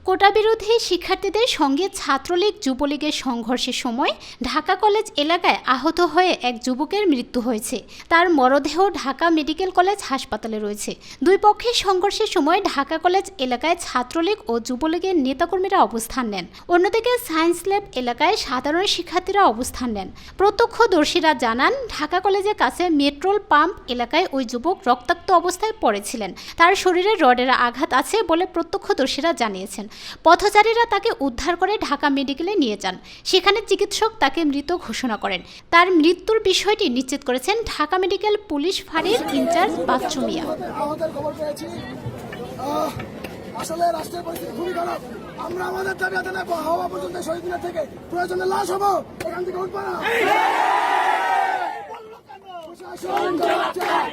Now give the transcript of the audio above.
কোটা বিরোধী শিক্ষার্থীদের সঙ্গে ছাত্রলীগ যুবলীগের সংঘর্ষের সময় ঢাকা কলেজ এলাকায় আহত হয়ে এক যুবকের মৃত্যু হয়েছে। তার মরদেহ ঢাকা মেডিকেল কলেজ হাসপাতালে রয়েছে। দুই পক্ষের সংঘর্ষের সময় ঢাকা কলেজ এলাকায় ছাত্রলীগ ও যুবলীগের নেতাকর্মীরা অবস্থান নেন। অন্যদিকে সায়েন্স ল্যাব এলাকায় সাধারণ শিক্ষার্থীরা অবস্থান নেন। প্রত্যক্ষদর্শীরা জানান, ঢাকা কলেজের কাছে মেট্রোল পাম্প এলাকায় ওই যুবক রক্তাক্ত অবস্থায় পড়েছিলেন। তার শরীরে রডের আঘাত আছে বলে প্রত্যক্ষদর্শীরা জানিয়েছেন। পথচারীরা তাকে উদ্ধার করে ঢাকা মেডিকেলে নিয়ে যান। সেখানে চিকিৎসক তাকে মৃত ঘোষণা করেন। তার মৃত্যুর বিষয়টি নিশ্চিত করেছেন ঢাকা মেডিকেল পুলিশ ফাঁড়ির ইনচার্জ বাচ্চু মিয়া। আসলে রাষ্ট্রের পরিস্থিতি খুবই খারাপ। আমরা আমাদের দাবি আদায় হওয়া পর্যন্ত শহীদ মিনার থেকে প্রয়োজনে লাশ হবো, এখান থেকে উঠবো না। প্রশাসন জবাব চাই।